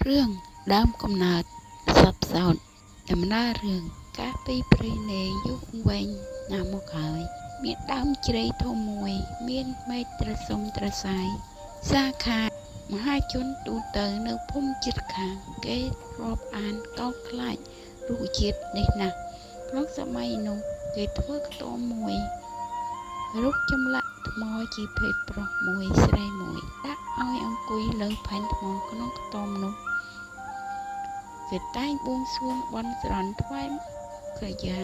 រឿងដើមកំណើតសត្វសោតដំណើររឿងកាលពីព្រេងនាយូរវែងណាស់មកហើយមានដើមជ្រៃធំមួយមានមែកត្រសុំត្រសាយសាខាមហាជនទូទៅនៅភូមិជិតខាងគេរាប់អានកោតខ្លាចរុក្ខជាតិនេះណាស់ក្នុងសម័យនោះគេធ្វើខ្ទមមួយរូបចម្លាក់ថ្មជាភេទប្រុសមួយស្រីមួយដាក់ឲ្យអង្គុយលើផែនថ្មក្នុងខ្ទមនោះគេតែងបួងសួងបន់ស្រន់ថ្វាយក្រយា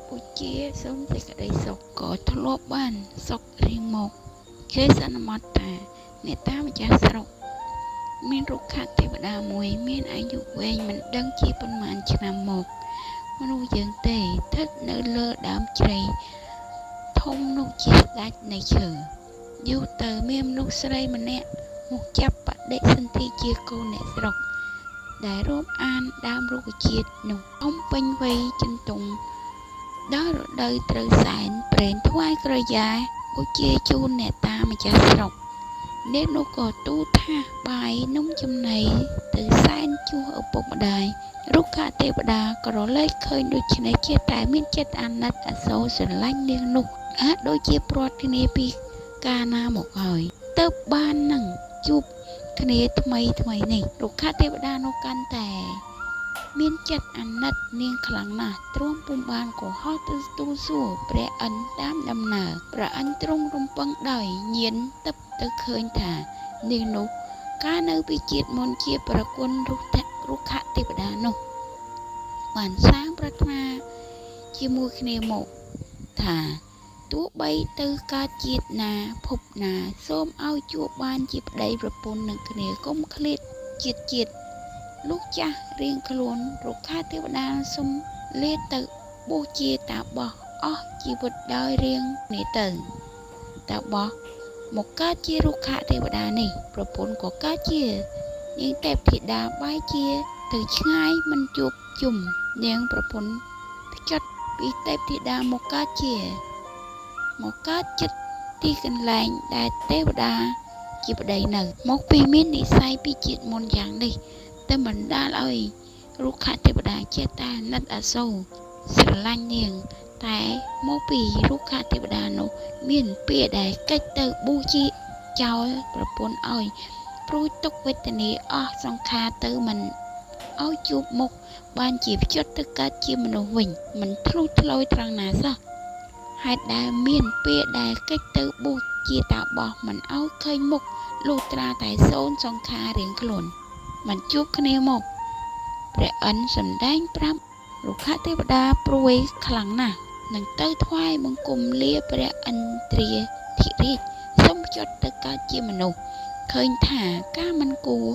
ពូជាសូមសេចក្តីសុខក៏ធ្លាប់បានសុខរៀងមកគេសន្មតថាអ្នកតាម្ចាស់ស្រុកមានរុក្ខទេវតាមួយមានអាយុវែងមិនដឹងជាប៉ុន្មានឆ្នាំមកមនុស្សយើងទេស្ថិតនៅលើដើមជ្រៃធំនោះជាស្ដេចនៃឈើយូរទៅមានមនុស្សស្រីម្នាក់មកចាប់បដិសន្ធិជាកូនអ្នកស្រុកដែលរួមអានដើមរុក្ខជាតិនោះធំពេញវ័យចិនតុងដល់រដូវត្រូវសែនព្រេនថ្វាយក្រយាឧជាជូនអ្នកតាម្ចាស់ស្រុកអ្នកនោះក៏ទូថាបាយនំចំណីទៅសែនជួសឪពុកម្ដាយរុក្ខទេវតាក៏រលែកឃើញដូច្នេះជាតែមានចិត្តអាណិតអាសូរស្រឡាញ់នាងនោះអាចដូចជាព្រាត់គ្នាពីកាលណាមកហើយទៅបាននឹងជួបគ្នាថ្មីនេះរុក្ខទេវតានោះកាន់តែមានចិត្តអាណិតនាងខ្លាំងណាស់ទ្រាំពុំបានកុហកទៅទូលសួរព្រះអិនតាមដំណើរព្រះអិនទ្រង់រំពឹងដោយញៀនទឹកទៅឃើញថានាងនោះកាលនៅពីជាតិមុនជាប្រគុណរុក្ខទេវតានោះបានសាងប្រាថ្នាជាមួយគ្នាមកថាទោះបីទៅកើតជាតិណាភពណាសូមឲ្យជួបបានជាប្តីប្រពន្ធនឹងគ្នាកុំឃ្លាតជាតិលោកចាស់រៀងខ្លួនរុក្ខទេវតាសុំលាទៅបួសជាតាបោះអស់ជីវិតដោយរៀងនេះទៅតាបោះមកកើតជារុក្ខទេវតានេះប្រពន្ធក៏កើតជានាងទេពធីតាបែរជាទៅឆ្ងាយមិនជួបជុំនាងប្រពន្ធផ្ចិតពីទេពធីតាមកកើតចិត្តទីកន្លែងដែលទេវតាជាប្តីនៅមកពីមាននិស្ស័យពីជាតិមុនយ៉ាងនេះតែបណ្ដាលឲ្យរុក្ខទេវតាចេះតែអាណិតអាសូរស្រឡាញ់នាងតែមកពីរុក្ខទេវតានោះមានពាក្យដែលកិច្ចទៅបួសជាចោលប្រពន្ធឲ្យព្រួយទុក្ខវេទនាអស់សង្ខារទៅមិនឲ្យជួបមុខបានជាផ្ចិតទៅកើតជាមនុស្សវិញមិនធ្លុះធ្លោយត្រង់ណាសោះហេតុដែលមានពាក្យដែលកិច្ចទៅបួសជាតាបោះមិនឲ្យឃើញមុខលុះត្រាតែសូន្យសង្ខាររៀងខ្លួនមិនជួបគ្នាមកព្រះអិនសម្ដែងប្រាប់រុក្ខទេវតាព្រួយខ្លាំងណាស់នឹងទៅថ្វាយបង្គំលាព្រះឥន្ទ្រាធិរាជសូមចុចទៅកើតជាមនុស្សឃើញថាការមិនគួរ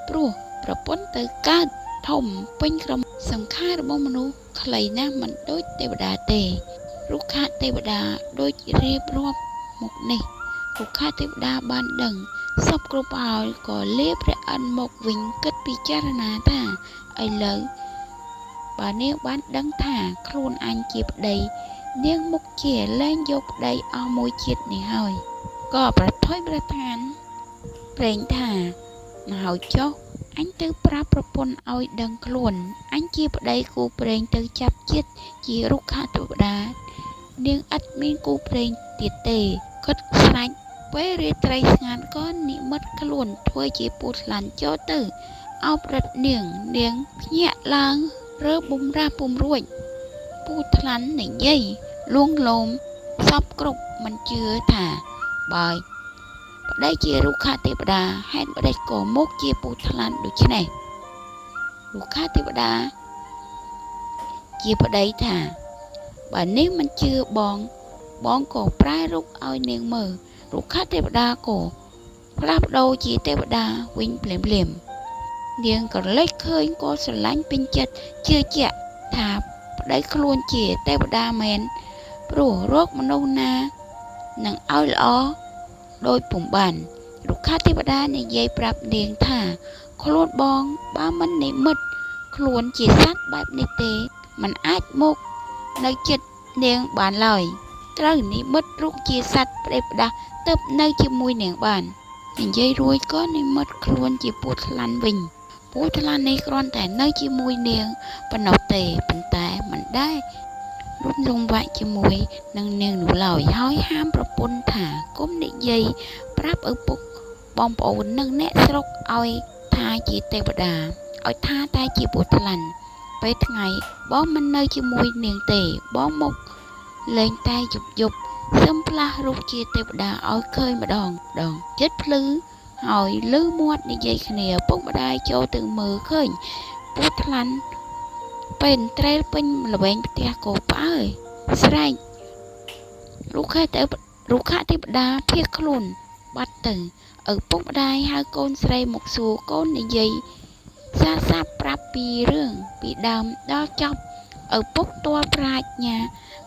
ព្រោះប្រពន្ធទៅកើតធំពេញក្រុមសង្ខាររបស់មនុស្សខ្លីណាស់មិនដូចទេវតាទេរុក្ខទេវតាដូចរៀបរាប់មុខនេះរុក្ខទេវតាបានដឹងសពគ្រប់ហើយក៏លាព្រះអិនមកវិញគិតពិចារណាថាឥឡូវបើនាងបានដឹងថាខ្លួនអញជាប្តីនាងមុខជាលែងយកប្តីអស់មួយជាតិនេះហើយក៏ប្រថុយប្រឋានប្រេងថាមកហើយចុះអញទៅប្រាប់ប្រពន្ធឲ្យដឹងខ្លួនអញជាប្តីគូប្រេងទៅចាប់ជាតិជារុក្ខទេវតានាងឥតមានគូប្រេងទៀតទេគិតខ្លាចពេលរាត្រីស្ងាត់ក៏និមិត្តខ្លួនធ្វើជាពូថ្លាន់ចូលទៅអោបរឹតនាងភ្ញាក់ឡើងរើបំរាពុំរួចពូថ្លាន់និយាយលួងលោមសពគ្រប់មិនជឿថាបើប្តីជារុក្ខទេវតាហេតុម្ដេចក៏មកជាពូថ្លាន់ដូច្នេះរុក្ខទេវតាជាប្តីថាបើនាងមិនជឿបងក៏ប្រែរូបឲ្យនាងមើលរុក្ខទេវតាក៏ផ្លាស់ប្ដូរជាទេវតាវិញភ្លាមនាងក៏លេចឃើញក៏ស្រឡាញ់ពេញចិត្តជឿជាក់ថាប្តីខ្លួនជាទេវតាមែនព្រោះរកមនុស្សណានឹងឲ្យល្អដោយពុំបានរុក្ខទេវតានិយាយប្រាប់នាងថាខ្លួនបងបើមិននិមិត្តខ្លួនជាសត្វបែបនេះទេมันអាចមកនៅចិត្តនាងបានឡើយត្រូវនិមិត្តរូបជាសត្វប្រេផ្ដាស់ទៅនៅជាមួយនាងបាននិយាយរួចក៏និមិត្តខ្លួនជាពូថ្លាន់វិញ ពូថ្លាន់នេះគ្រាន់តែនៅជាមួយនាងប៉ុណ្ណោះទេប៉ុន្តែមិនដែររួចលងវាក់ជាមួយនឹងនាងនោះឡើយហើយហាមប្រពន្ធថាកុំនិយាយប្រាប់ឪពុកបងប្អូននិងអ្នកស្រុកឲ្យថាជាទេវតាឲ្យថាតែជាពូថ្លាន់ពេលថ្ងៃបងមិននៅជាមួយនាងទេបងមកលេងតែយប់សឹមផ្លាស់រូបជាទេវតាឲ្យឃើញម្ដងចិត្តភ្លឺហើយលឺមាត់និយាយគ្នាពុកម្ដាយចូលទៅមើលឃើញពូថ្លាន់ពេលត្រេលពេញល្វែងផ្ទះក៏ផ្អើលស្រែករុក្ខទេវតាភៀសខ្លួនបាត់ទៅឪពុកម្ដាយហៅកូនស្រីមកសួរកូននិយាយសាប្រាប់ពីរឿងពីដើមដល់ចប់ឪពុកទាល់ប្រាជ្ញា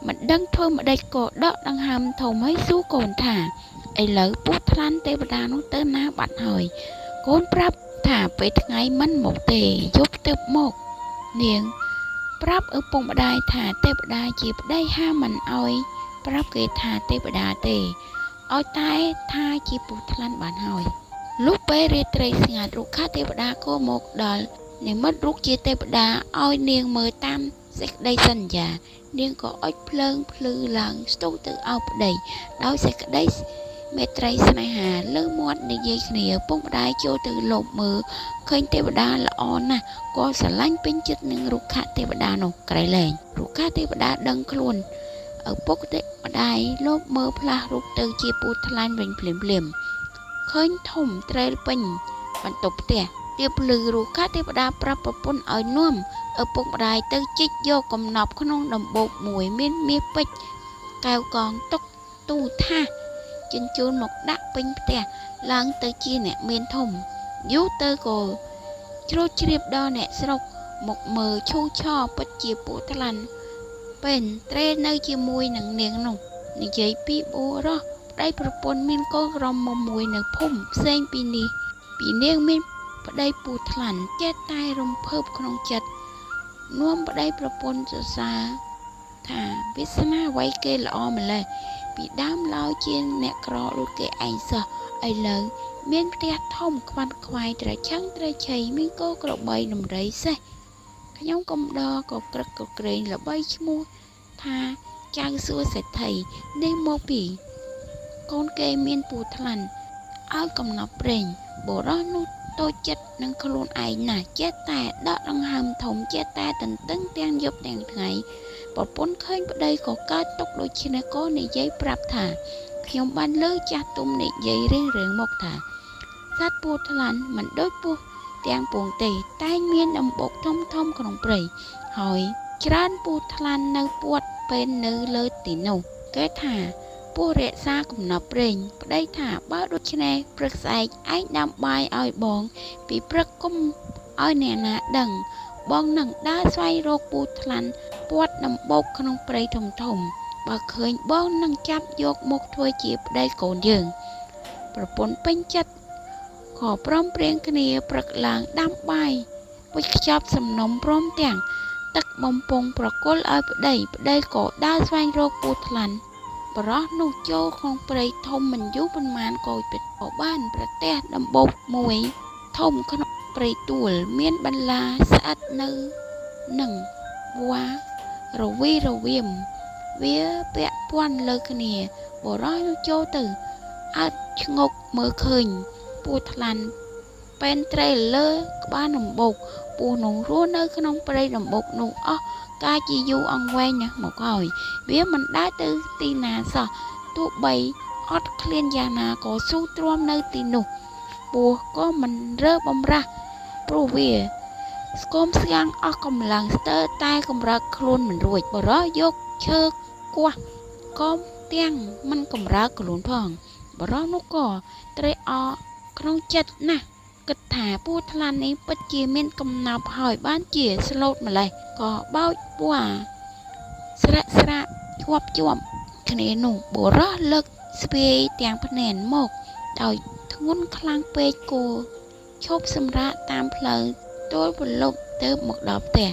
មិនដឹងធ្វើម្ដេចក៏ដកដង្ហើមធំឲ្យសួរកូនថាឥឡូវពូថ្លាន់ទេវតានោះទៅណាបាត់ហើយកូនប្រាប់ថាពេលថ្ងៃមិនមកទេយប់ទៅមកនាងប្រាប់ឪពុកម្ដាយថាទេវតាជាប្តីហាមមិនឲ្យប្រាប់គេថាទេវតាទេឲ្យតែថាជាពូថ្លាន់បានហើយលុះពេលរាត្រីស្ងាត់រុក្ខទេវតាក៏មកដល់និមិត្តរូបជាទេវតាឲ្យនាងមើលតាមសេចក្តីសន្យានាងក៏អុជភ្លើងភ្លឺឡើងស្ទុះទៅអោបប្តីដោយសេចក្តីមេត្រីស្នេហាលើមាត់និយាយគ្នាពុកម្ដាយចូលទៅលបមើលឃើញទេវតាល្អណាស់ក៏ស្រឡាញ់ពេញចិត្តនឹងរុក្ខទេវតានោះក្រៃលែងរុក្ខទេវតាដឹងខ្លួនឪពុកទេវតាលបមើលផ្លាស់រូបទៅជាពូថ្លាន់វិញភ្លាមឃើញធំត្រេលពេញបន្ទប់ផ្ទះទៀបលឺរុក្ខទេវតាប្រាប់ប្រពន្ធឲ្យនាំឪពុកម្ដាយទៅជីកយកកំណប់ក្នុងដំបូកមួយមានមាសពេជ្រកែវកងតុកទូថាជញ្ជូនមកដាក់ពេញផ្ទះឡើងទៅជាអ្នកមានធំយូរទៅក៏ជ្រួតជ្រាបដល់អ្នកស្រុកមកមើលឈូឆរពិតជាពូថ្លាន់ពេលត្រេនៅជាមួយនឹងនាងនោះនិយាយពីបុរសប្តីប្រពន្ធមានកូនក្រមុំមួយនៅភូមិផ្សេងពីនេះពីនាងមានប្តីពូថ្លាន់ចេះតែរំភើបក្នុងចិត្តនាំប្តីប្រពន្ធសរសើរថាវាសនាអ្វីគេល្អម្ល៉េះពីដើមឡើយជាអ្នកក្រដូចគេឯងសោះឥឡូវមានផ្ទះធំខ្វាត់ខ្វាយត្រឆឹងត្រឆៃមានគោក្របីដំរីសេះខ្ញុំកំដរក៏ក្រឹកក៏ក្រែងល្បីឈ្មោះថាចៅសួរសេដ្ឋីនេះមកពីកូនគេមានពូថ្លាន់ឲ្យកំណប់ប្រេងបុរសនោះតូចចិត្តនឹងខ្លួនឯងណាស់ចេះតែដកដង្ហើមធំចេះតែទន្ទឹងទាំងយប់ទាំងថ្ងៃប្រពន្ធឃើញប្តីក៏កើតទុកដូច្នេះក៏និយាយប្រាប់ថាខ្ញុំបានលើចាស់ទុំនិយាយរឿងមកថាសត្វពូថ្លាន់មិនដូចពស់ទាំងពួងទេតែងមានដំបូកធំក្នុងព្រៃហើយច្រើនពូថ្លាន់នៅពួតពេលនៅលើទីនោះគេថាពស់រក្សាកំណប់ប្រេងប្តីថាបើដូច្នេះព្រឹកស្អែកឯងដាំបាយឲ្យបងពីព្រឹកគុំឲ្យអ្នកណាដឹងបងនឹងដើរស្វែងរកពូថ្លាន់ពួតដំបូកក្នុងព្រៃធំបើឃើញបងនឹងចាប់យកមកធ្វើជាប្តីកូនយើងប្រពន្ធពេញចិត្តក៏ព្រមព្រៀងគ្នាព្រឹកឡើងដាំបាយពុជខ្ចប់សំណុំព្រមទាំងទឹកបំពង់ប្រគល់ឲ្យប្តីក៏ដើរស្វែងរកពូថ្លាន់បរោះនោះចូលក្នុងព្រៃធំមិនយូរប៉ុន្មានក៏បានប្រទះដំបូកមួយធំក្នុងព្រៃទួលមានបន្លាស្អិតនៅនឹងវ៉ារវីរវាមវាពាក់ព័ន្ធលើគ្នាបរោះនោះចូលទៅអើតឆ្ងុកមើលឃើញពូថ្លាន់ពេនត្រេលើក្បាលដំបូកពស់នោះរស់នៅក្នុងព្រៃដំបូកនោះអស់កាលជាយូរអង្វែងណាស់មកហើយវាមិនដើរទៅទីណាសោះទោះបីអត់ឃ្លានយ៉ាងណាក៏ស៊ូទ្រាំនៅទីនោះពស់ក៏មិនរើបំរាស់ព្រោះវាស្គមស្គាំងអស់កម្លាំងស្ទើរតែកម្រើកខ្លួនមិនរួចបរោះយកឈើគោះក៏ទាំងមិនកម្រើកខ្លួនផងបរោះនោះក៏ត្រេកអរក្នុងចិត្តណាស់គិតថាពូថ្លាន់នេះពិតជាមានកំណប់ហើយបានជាស្លូតម្លេះក៏បោចពណ៌ស្រាក់ជាប់គ្នានោះបុរសលើកស្ពាយទាំងភ្នែនមកដោយធ្ងន់ខ្លាំងពេកគោឈប់សម្រាកតាមផ្លូវទល់ប្រលប់ទៅមកដល់ផ្ទះ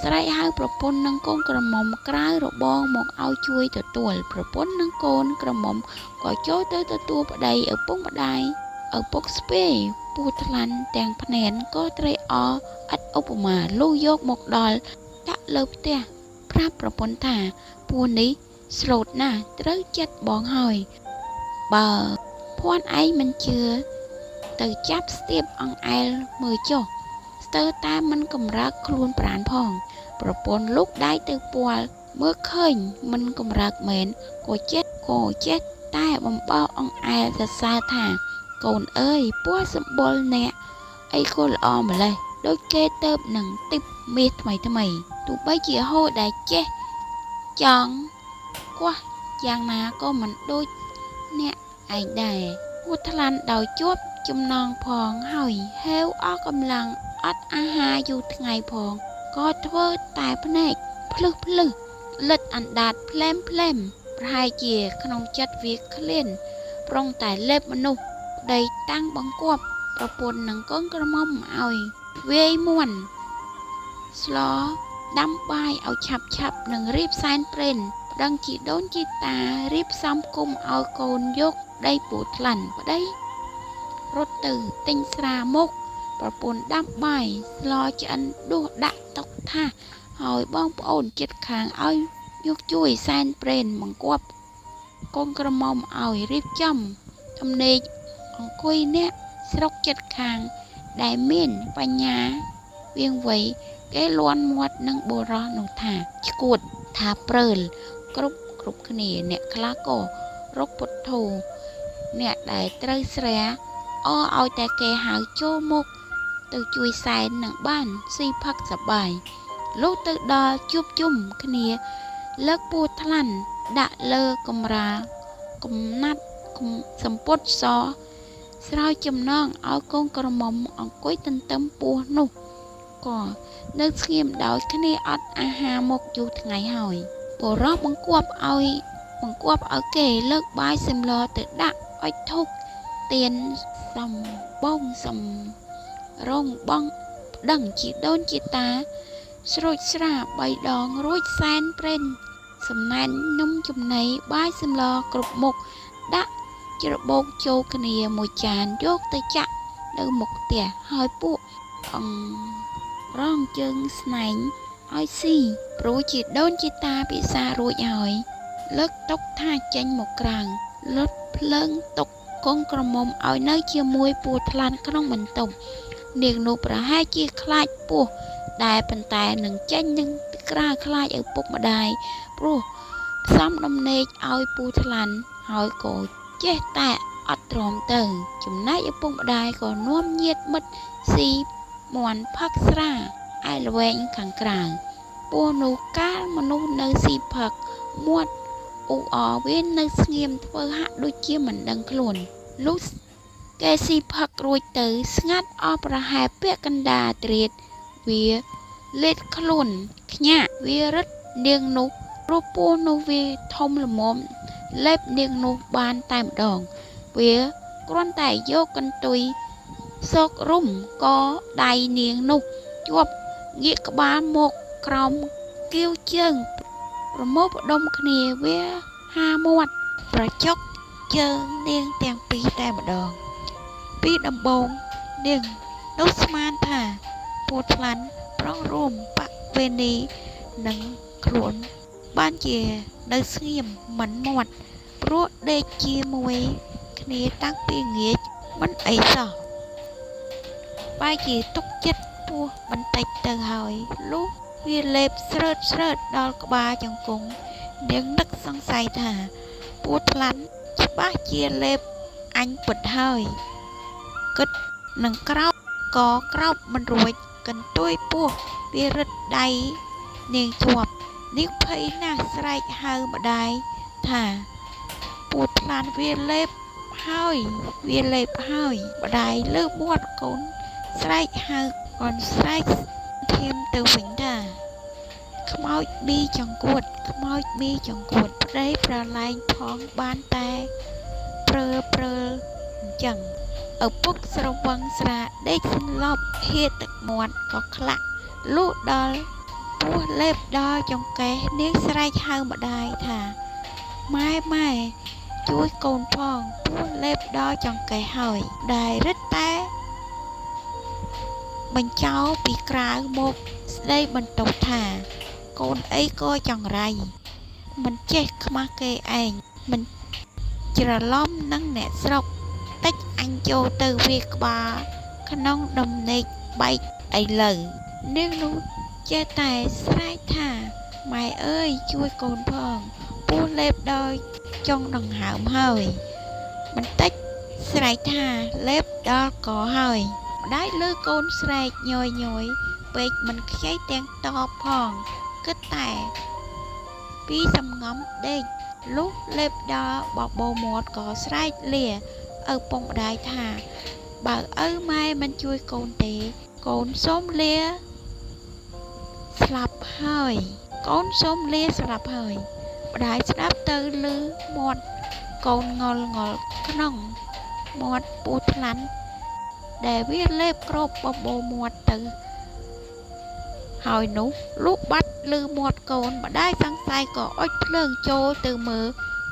ស្រែកហៅប្រពន្ធនិងកូនក្រមុំក្រៅរបងមកឲ្យជួយទទួលប្រពន្ធនិងកូនក្រមុំក៏ចូលទៅទទួលប្តីឪពុកម្ដាយឪពុកស្ពាយ ពស់ថ្លាន់ទាំងភ្នែនក៏ត្រេកអរឥតឧបមាលុះយកមកដល់ដាក់លើផ្ទះប្រាប់ប្រពន្ធថាពស់នេះស្លូតណាស់ត្រូវចិត្តបងហើយបើភ័ណ្ឌឯងមិនជឿទៅចាប់ស្ទាបអង្អែលមើលចុះស្ទើរតែមិនកម្រើកខ្លួនប្រាណផងប្រពន្ធលូកដៃទៅពាល់មើលឃើញមិនកម្រើកមែនក៏ចេះតែបំបោអង្អែលសរសើរថាកូនអើយពណ៌សម្បុរអ្នកអីក៏ល្អម្លេះដូចគេទៅនឹងទីបមាសថ្មីទោះបីជាហូរដែលចេះចង់គោះយ៉ាងណាក៏មិនដូចអ្នកឯងដែរពស់ថ្លាន់ដោយជាប់ចំណងផងហើយហេវអស់កម្លាំងអត់អាហារយូរថ្ងៃផងក៏ធ្វើតែភ្នែកភ្លឹះលិតអណ្ដាតផ្លែមប្រហែលជាក្នុងចិត្តវាឃ្លានប្រុងតែលេបមនុស្សប្តីតាំងបង្គាប់ប្រពន្ធនឹងកូនក្រមុំឲ្យវាយមួនស្លដាំបាយឲ្យឆាប់នឹងរៀបសែនព្រេនប្តឹងជីដូនជីតារៀបសំគុំឲ្យកូនយកដីពូថ្លាន់ប្តីរត់ទៅទិញស្រាមកប្រពន្ធដាំបាយស្លឆ្អិនដួសដាក់តុថាហើយបងប្អូនជិតខាងឲ្យយកជួយសែនព្រេនបង្គាប់កូនក្រមុំឲ្យរៀបចំទំនេរអង្គុយអ្នកស្រុកជិតខាងដែលមានបញ្ញាវាងវៃគេលន់មាត់នឹងបុរសនោះថាឈួតថាព្រើលគ្រប់គ្នាអ្នកខ្លះក៏រកពុទ្ធោអ្នកដែលត្រូវស្រាអឲ្យតែគេហៅចូលមកទៅជួយសែននឹងបានស៊ីផឹកសប្បាយលុះទៅដល់ជួបជុំគ្នាលើកពស់ថ្លាន់ដាក់លើកំរាលកំណាត់សម្ពុតសស្រោចចំណងឲ្យកូនក្រមុំអង្គុយទន្ទឹមពស់នោះក៏នៅស្ងៀមដោយគ្នាអត់អាហារមកយូរថ្ងៃហើយបុរសបង្គាប់ឲ្យគេលើកបាយសម្លទៅដាក់ឲ្យធុកទៀនសំបងសំរងបងប្តឹងជីដូនជីតាស្រូចស្រា3ដងរួចសែនព្រេនសំណាញ់នំចំណីបាយសម្លគ្រប់មុខដាក់ច្របូកចូលគ្នាមួយចានយកទៅចាក់នៅមុខផ្ទះហើយពួករងជើងស្នែងឲ្យស៊ីព្រោះជីដូនជីតាពិសារួចហើយលើកតុថាចេញមកក្រៅលុតភ្លើងតុកូនក្រមុំឲ្យនៅជាមួយពស់ថ្លាន់ក្នុងបន្ទប់នាងនោះប្រហែលជាខ្លាចពស់ដែលប៉ុន្តែនឹងចេញនឹងក្រាខ្លាចឪពុកម្ដាយព្រោះផ្សំដំណេកឲ្យពស់ថ្លាន់ហើយក៏ចេះតែអត់ទ្រាំទៅចំណែកឪពុកម្ដាយក៏នាំញាតិមិត្តស៊ីមាន់ផឹកស្រាឯល្វែងខាងក្រៅពស់នោះកាលមនុស្សនៅស៊ីផឹកមាត់អ៊ូអវានៅស្ងៀមធ្វើហាក់ដូចជាមិនដឹងខ្លួនលុះគេស៊ីផឹករួចទៅស្ងាត់អស់ប្រហែលពាក់កណ្ដាលត្រៀតវាលេតខ្លួនខ្ញាក់វារឹតនាងនោះព្រោះពស់នោះវាធំល្មមលេបនាងនោះបានតែម្ដងវាគ្រាន់តែយកកន្ទុយសោករុំកដៃនាងនោះជាប់ងាកក្បាលមកក្រោមគៀវជើងប្រមូលផ្ដុំគ្នាវាហាមាត់ប្រចុកជើងនាងទាំងពីរតែម្ដងពីដំបូងនាងនោះស្មានថាពស់ថ្លាន់ប្រងរួមបវេនីនឹងខ្លួនបានជានៅស្ងៀមមិនមាត់ព្រោះដេកជាមួយគ្នាតាំងពីងាចមិនអីសោះបែរជាទុកចិត្តពោះបន្តិចទៅហើយលុះវាលេបស្រើតដល់ក្បាលជង្គង់នាងនឹកសង្ស័យថាពស់ថ្លាន់ច្បាស់ជាលេបអញពិតហើយគិតនឹងក្រោបក៏ក្រោបមិនរួចកន្ទុយពោះវារឹតដៃនាងជាប់នាងភ័យណាស់ស្រែកហៅម្ដាយថាពស់ថ្លាន់វាលេបហើយម្ដាយលើមាត់កូនស្រែកហៅកូនស្រែកធៀមទៅវិញថាខ្មោចមីចង្កួតប្តីប្រឡែងផងបានតែព្រើលអញ្ចឹងឪពុកស្រវឹងស្រាដេកសន្លប់ហៀទឹកមាត់ក៏ខ្លាក់លុះដល់ពោះលេបដល់ចង្កេះនាងស្រែកហៅម្ដាយថាម៉ែជួយកូនផងពោះលេបដល់ចង្កេះហើយដែលរឹតតែ បញ្ចោពីក្រៅមកស្ដីបន្ទោសថាកូនអីក៏ចង្រៃមិនចេះខ្មាស់គេឯងមិនច្រឡំនឹងអ្នកស្រុកតិចអញចូលទៅវាក្បាលក្នុងដំណេកបែកឥឡូវនាងនោះចេះតែស្រែកថាម៉ែអើយជួយកូនផងពោះលេបដោយចុងដង្ហើមហើយបន្តិចស្រែកថាលេបដល់កហើយម្ដាយលើកូនស្រែកញយពេកមិនខ្ចីទាំងតបផងគិតតែពីសំងំដេកលុះលេបដល់បបោមាត់ក៏ស្រែកលាឪពុកម្ដាយថាបើឪម៉ែមិនជួយកូនទេកូនសូមលាស្លាប់ហើយកូនសូមលាស្លាប់ហើយម្ដាយស្ដាប់ទៅឮមាត់កូនងល់ក្នុងមាត់ពូថ្លាន់ដែលវាលេបគ្របបបោមាត់ទៅហើយនោះលុះបាត់ឮមាត់កូនម្ដាយសង្ស័យក៏អុជភ្លើងចូលទៅមើល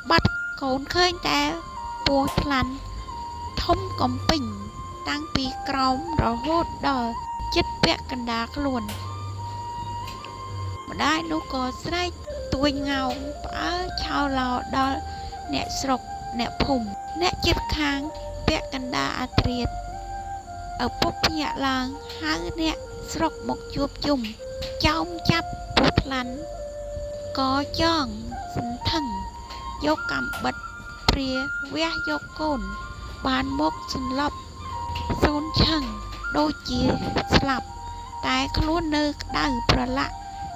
បាត់កូនឃើញតែពោះថ្លាន់ធំកំពីងតាំងពីក្រោមរហូតដល់ជិតពាក់កណ្ដាលខ្លួនម្ដាយនោះក៏ស្រែកទួយងោងផ្អើលឆោឡោដល់អ្នកស្រុកអ្នកភូមិអ្នកជិតខាងពាក់កណ្ដាលអាត្រៀតឪពុកភ្ញាក់ឡើងហៅអ្នកស្រុកមកជួបជុំចោមចាប់ពូថ្លាន់ក៏ចងសន្ធឹងយកកាំបិតព្រាវះយកកូនបានមកសន្លប់សូនឆឹងដូចជាស្លាប់តែខ្លួននៅក្តៅប្រឡាក់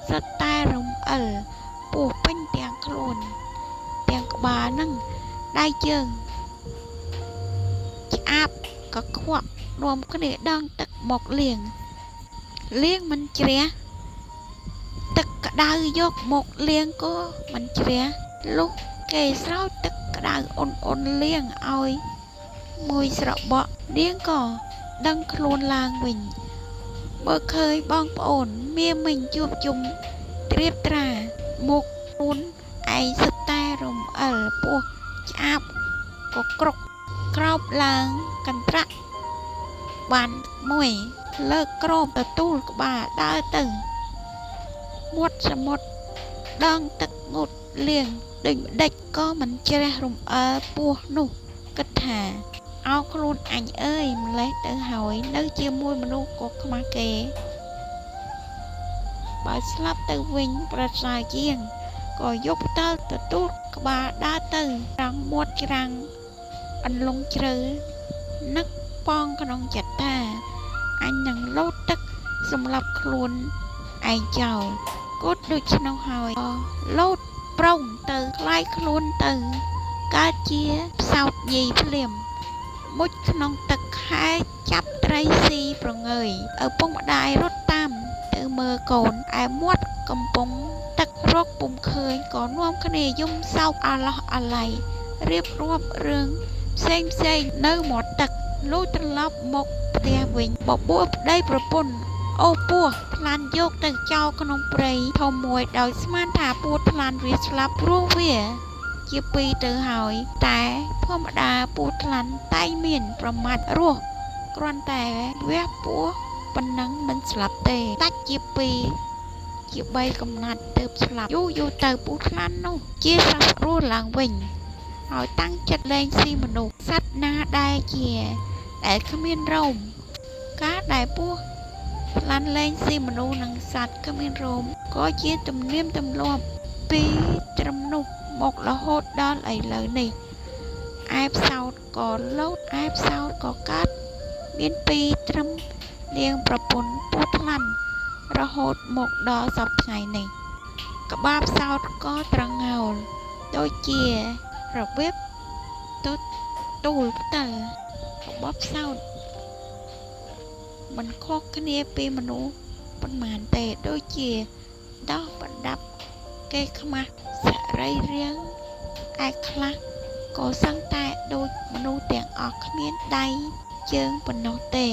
សិតតែរំអិលពោះពេញទាំងខ្លួនទាំងក្បាលនឹងដៃជើងឆ្អាបកខ្វក់រួមគ្នាដងទឹកមកលាងមិនជ្រះទឹកក្តៅយកមកលាងក៏មិនជ្រះលុះគេស្រោចទឹកក្តៅអ៊ុនលាងឲ្យមួយស្របក់នាងក៏ដឹងខ្លួនឡើងវិញបើឃើញបងប្អូនមាមិញជួបជុំត្រៀបត្រាមុខខ្លួនឯងសិតតែរំអិលពោះឆ្អាបក៏ក្រុកក្រោបឡើងកន្ត្រាក់បានមួយលើកក្រោមទទួលក្បាលដើរទៅមាត់សមុទ្រដងទឹកងូតលៀងដូចម្ដេចក៏មិនជ្រះរំអិលពោះនោះគិតថាអោខ្លួនអញអើយម្លេះទៅហើយនៅជាមួយមនុស្សក៏ខ្មាស់គេបើស្លាប់ទៅវិញប្រសើរជាងក៏យកផ្ដាល់ទទួលក្បាលដើរទៅត្រង់មាត់ច្រាំងអន្លង់ជ្រៅនឹកប៉ងក្នុងចិត្តថាអញនឹងលោតទឹកសម្រាប់ខ្លួនឯងចោលគត់ដូច្នោះហើយលោតប្រងទៅคล้ายខ្លួនទៅកើតជាផ្សោតញីភ្លាមមុជក្នុងទឹកខែចាប់ត្រីស៊ីប្រងើយឪពុកម្ដាយរត់តាមទៅមើលកូនឯមាត់កំពុងទឹករកពុំឃើញក៏នាំគ្នាយំសោកអាឡោះអាល័យរៀបរាប់រឿងផ្សេងនៅមាត់ទឹកលុយត្រឡប់មកផ្ទះវិញបបួលប្តីប្រពន្ធអូពោះថ្លាន់យកទៅចោលក្នុងព្រៃធំមួយដោយស្មានថាពោះថ្លាន់វាស្លាប់ព្រោះវាជាពីរទៅហើយតែធម្មតាពោះថ្លាន់តែងមានប្រមាថរស់គ្រាន់តែវះពោះប៉ុណ្ណឹងមិនស្លាប់ទេដាច់ជាពីរជា3កំណាត់ទើបស្លាប់យូរទៅពោះថ្លាន់នោះជាសត្វរស់ឡើងវិញហើយតាំងចិត្តលែងស៊ីមនុស្សសត្វណាដែលគ្មានរោមការដែលពោះថ្លាន់លែងស៊ីមនុស្សនិងសត្វគ្មានរោមក៏ជាទំនៀមទម្លាប់ពីត្រឹមនោះមករហូតដល់ឥឡូវនេះឯផ្សោតក៏លោតឯផ្សោតក៏កើតមានពីរត្រឹមនាងប្រពន្ធពោះថ្លាន់រហូតមកដល់សព្វថ្ងៃនេះក្បាលផ្សោតក៏ត្រងោលដូចជារបៀបទូលផ្តិលរបស់ផ្សោតមិនខុសគ្នាពីមនុស្សប៉ុន្មានទេដូចជាដោះប្រដាប់គេខ្មាស់សរីរាង្គឯខ្លះក៏សឹងតែដូចមនុស្សទាំងអស់គ្មានដៃជើងប៉ុណ្ណោះទេ